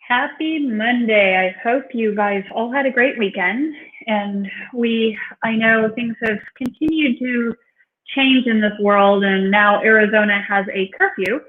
Happy Monday. I hope you guys all had a great weekend. And I know things have continued to change in this world, and now Arizona has a curfew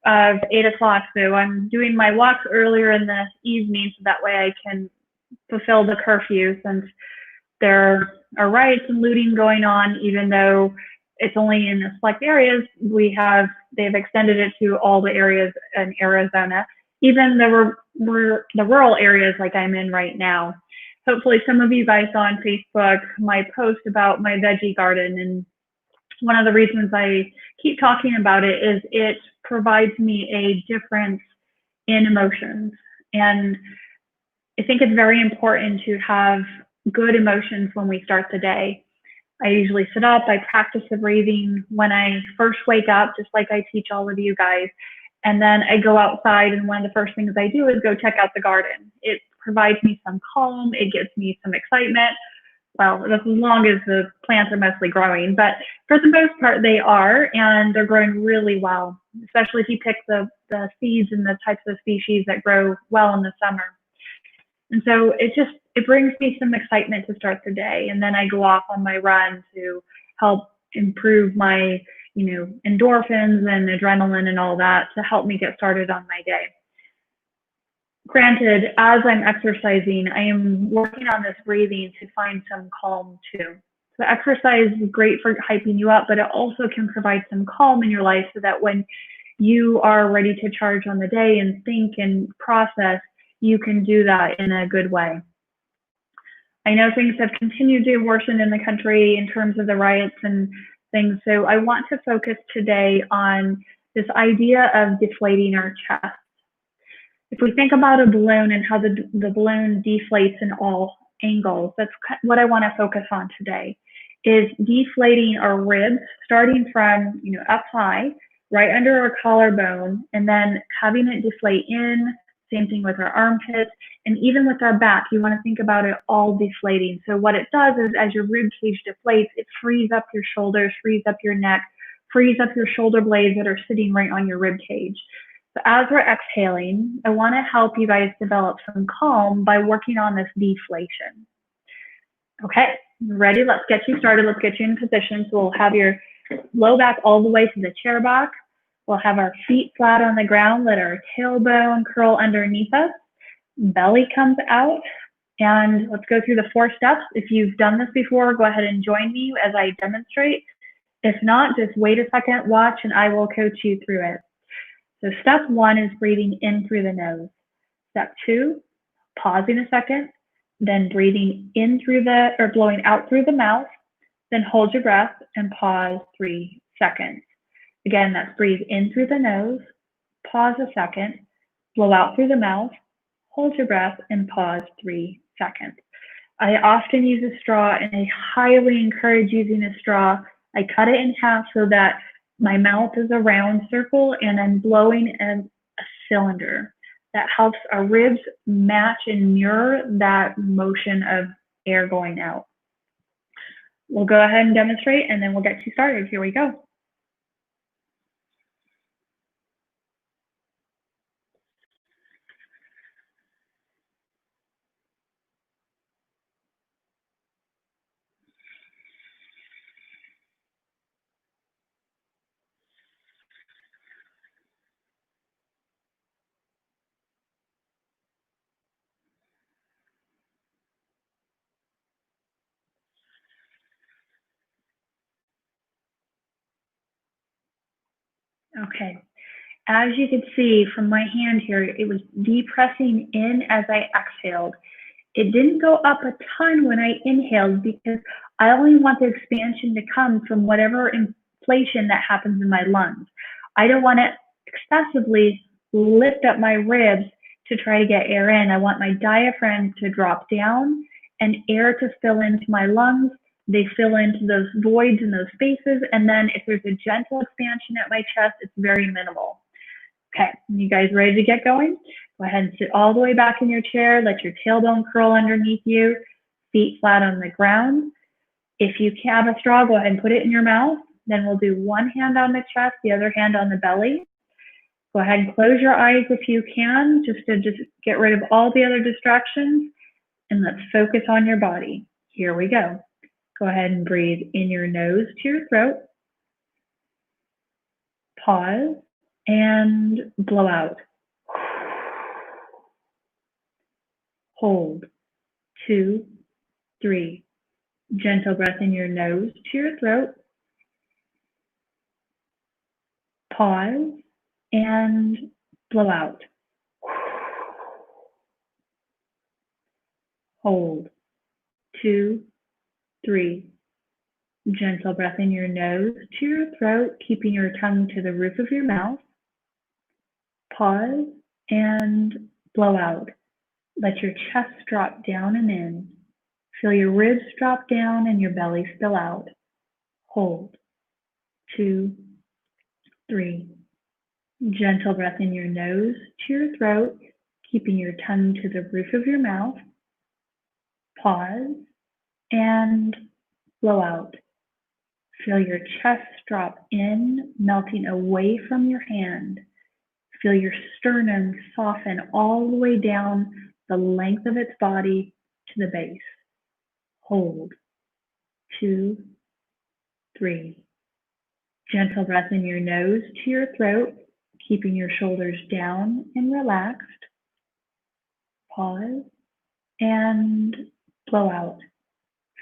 of 8 o'clock. So I'm doing my walks earlier in the evening so that way I can fulfill the curfew since there are riots and looting going on, even though it's only in select areas. They've extended it to all the areas in Arizona, even the rural areas like I'm in right now. Hopefully, some of you guys saw on Facebook my post about my veggie garden, and one of the reasons I keep talking about it is it provides me a difference in emotions. And I think it's very important to have good emotions when we start the day. I usually sit up, I practice the breathing when I first wake up, just like I teach all of you guys. And then I go outside, and one of the first things I do is go check out the garden. It provides me some calm, it gives me some excitement. Well, as long as the plants are mostly growing, but for the most part, they are, and they're growing really well, especially if you pick the seeds and the types of species that grow well in the summer. And so it brings me some excitement to start the day. And then I go off on my run to help improve my, endorphins and adrenaline and all that to help me get started on my day. Granted, as I'm exercising, I am working on this breathing to find some calm too. So exercise is great for hyping you up, but it also can provide some calm in your life so that when you are ready to charge on the day and think and process, you can do that in a good way. I know things have continued to worsen in the country in terms of the riots and things, so I want to focus today on this idea of deflating our chest. If we think about a balloon and how the balloon deflates in all angles, that's what I want to focus on today, is deflating our ribs, starting from up high, right under our collarbone, and then having it deflate in. Same thing with our armpits, and even with our back, you want to think about it all deflating. So what it does is as your rib cage deflates, it frees up your shoulders, frees up your neck, frees up your shoulder blades that are sitting right on your rib cage. So as we're exhaling, I want to help you guys develop some calm by working on this deflation. Okay, ready? Let's get you started. Let's get you in position. So we'll have your low back all the way to the chair back. We'll have our feet flat on the ground. Let our tailbone curl underneath us. Belly comes out. And let's go through the 4 steps. If you've done this before, go ahead and join me as I demonstrate. If not, just wait a second, watch, and I will coach you through it. So step 1 is breathing in through the nose. Step 2, pausing a second, then breathing in blowing out through the mouth, then hold your breath and pause 3 seconds. Again, that's breathe in through the nose, pause a second, blow out through the mouth, hold your breath, and pause 3 seconds. I often use a straw, and I highly encourage using a straw. I cut it in half so that my mouth is a round circle, and I'm blowing in a cylinder. That helps our ribs match and mirror that motion of air going out. We'll go ahead and demonstrate, and then we'll get you started. Here we go. Okay, as you can see from my hand here, it was depressing in as I exhaled. It didn't go up a ton when I inhaled because I only want the expansion to come from whatever inflation that happens in my lungs. I don't want to excessively lift up my ribs to try to get air in. I want my diaphragm to drop down and air to fill into my lungs. They fill into those voids and those spaces. And then if there's a gentle expansion at my chest, it's very minimal. Okay, you guys ready to get going? Go ahead and sit all the way back in your chair. Let your tailbone curl underneath you, feet flat on the ground. If you have a straw, go ahead and put it in your mouth. Then we'll do one hand on the chest, the other hand on the belly. Go ahead and close your eyes if you can, just to get rid of all the other distractions, and let's focus on your body. Here we go. Go ahead and breathe in your nose to your throat. Pause and blow out. Hold. 2, 3. Gentle breath in your nose to your throat. Pause and blow out. Hold. 2, 3. Gentle breath in your nose to your throat, keeping your tongue to the roof of your mouth. Pause and blow out. Let your chest drop down and in. Feel your ribs drop down and your belly spill out. Hold. 2, 3. Gentle breath in your nose to your throat, keeping your tongue to the roof of your mouth. Pause and blow out. Feel your chest drop in, melting away from your hand. Feel your sternum soften all the way down the length of its body to the base. Hold. 2, 3. Gentle breath in your nose to your throat, keeping your shoulders down and relaxed. Pause and blow out.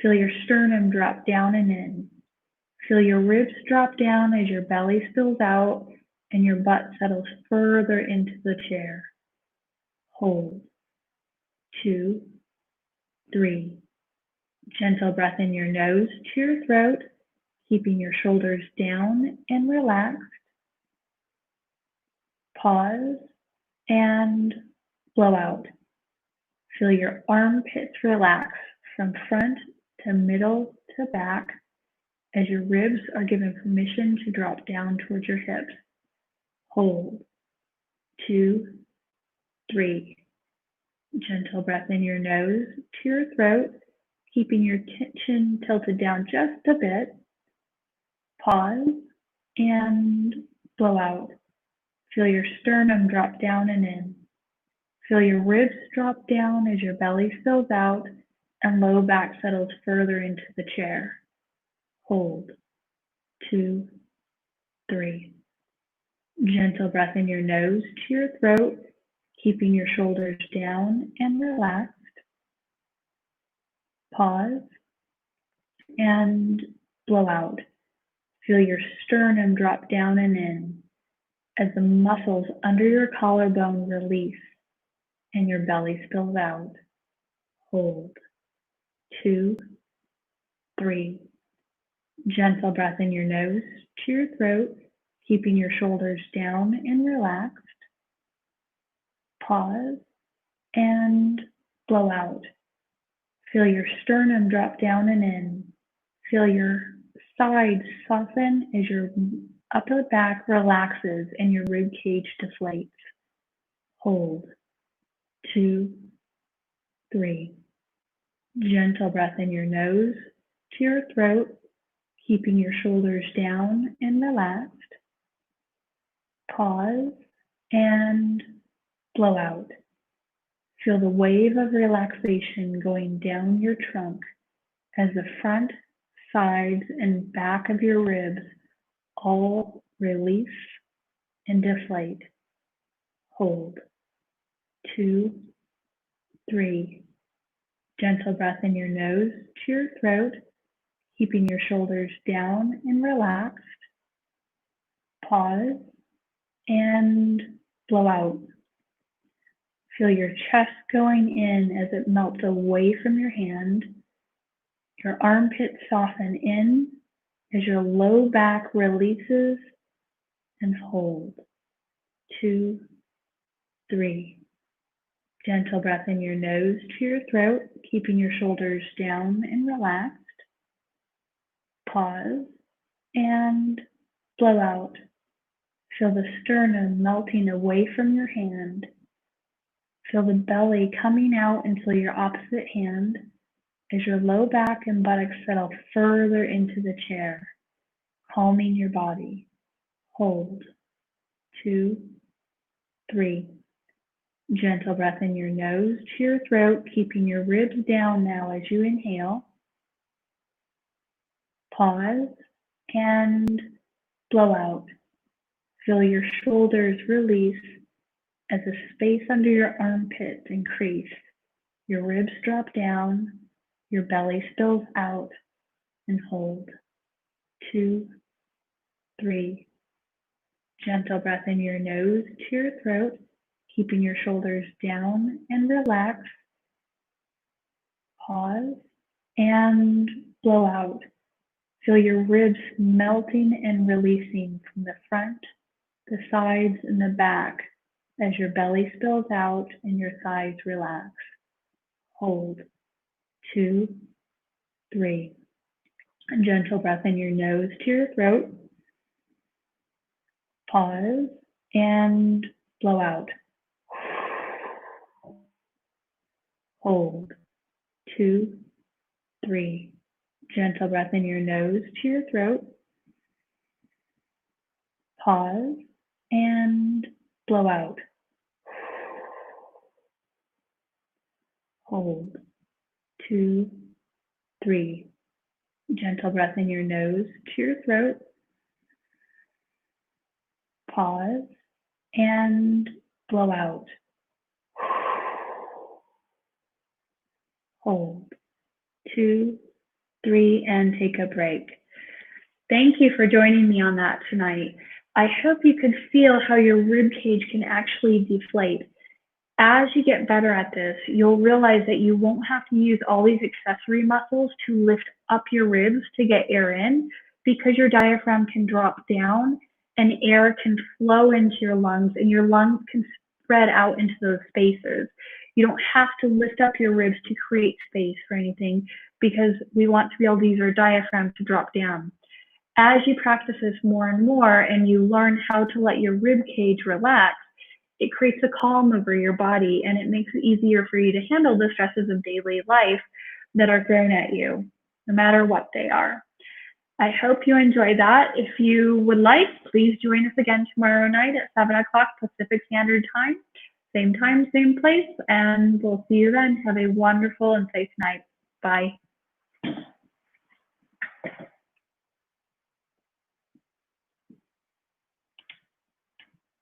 Feel your sternum drop down and in. Feel your ribs drop down as your belly spills out and your butt settles further into the chair. Hold. 2, 3. Gentle breath in your nose to your throat, keeping your shoulders down and relaxed. Pause and blow out. Feel your armpits relax from front to middle to back as your ribs are given permission to drop down towards your hips. Hold. 2, 3. Gentle breath in your nose to your throat, keeping your chin tilted down just a bit. Pause and blow out. Feel your sternum drop down and in. Feel your ribs drop down as your belly spills out and low back settles further into the chair. Hold. 2, 3. Gentle breath in your nose to your throat, keeping your shoulders down and relaxed. Pause and blow out. Feel your sternum drop down and in as the muscles under your collarbone release and your belly spills out. Hold. 2, 3. Gentle breath in your nose to your throat, keeping your shoulders down and relaxed. Pause and blow out. Feel your sternum drop down and in. Feel your sides soften as your upper back relaxes and your rib cage deflates. Hold. 2, 3. Gentle breath in your nose to your throat, keeping your shoulders down and relaxed. Pause and blow out. Feel the wave of relaxation going down your trunk as the front, sides, and back of your ribs all release and deflate. Hold. 2, 3. Gentle breath in your nose to your throat, keeping your shoulders down and relaxed. Pause and blow out. Feel your chest going in as it melts away from your hand. Your armpits soften in as your low back releases and hold. 2, 3. Gentle breath in your nose to your throat, keeping your shoulders down and relaxed. Pause and blow out. Feel the sternum melting away from your hand. Feel the belly coming out until your opposite hand as your low back and buttocks settle further into the chair, calming your body. Hold. 2, 3. Gentle breath in your nose to your throat, keeping your ribs down now as you inhale. Pause and blow out. Feel your shoulders release as the space under your armpits increase. Your ribs drop down, your belly spills out, and hold. 2, 3. Gentle breath in your nose to your throat, keeping your shoulders down and relax. Pause and blow out. Feel your ribs melting and releasing from the front, the sides, and the back as your belly spills out and your thighs relax. Hold. 2, 3. Gentle breath in your nose to your throat. Pause and blow out. Hold. 2, 3. Gentle breath in your nose to your throat. Pause and blow out. Hold. 2, 3. Gentle breath in your nose to your throat. Pause and blow out. Hold. 2, 3, and take a break. Thank you for joining me on that tonight. I hope you could feel how your rib cage can actually deflate. As you get better at this, you'll realize that you won't have to use all these accessory muscles to lift up your ribs to get air in, because your diaphragm can drop down and air can flow into your lungs, and your lungs can spread out into those spaces. You don't have to lift up your ribs to create space for anything, because we want to be able to use our diaphragm to drop down. As you practice this more and more and you learn how to let your rib cage relax, it creates a calm over your body, and it makes it easier for you to handle the stresses of daily life that are thrown at you, no matter what they are. I hope you enjoy that. If you would like, please join us again tomorrow night at 7 o'clock Pacific Standard Time. Same time, same place, and we'll see you then. Have a wonderful and safe night. Bye.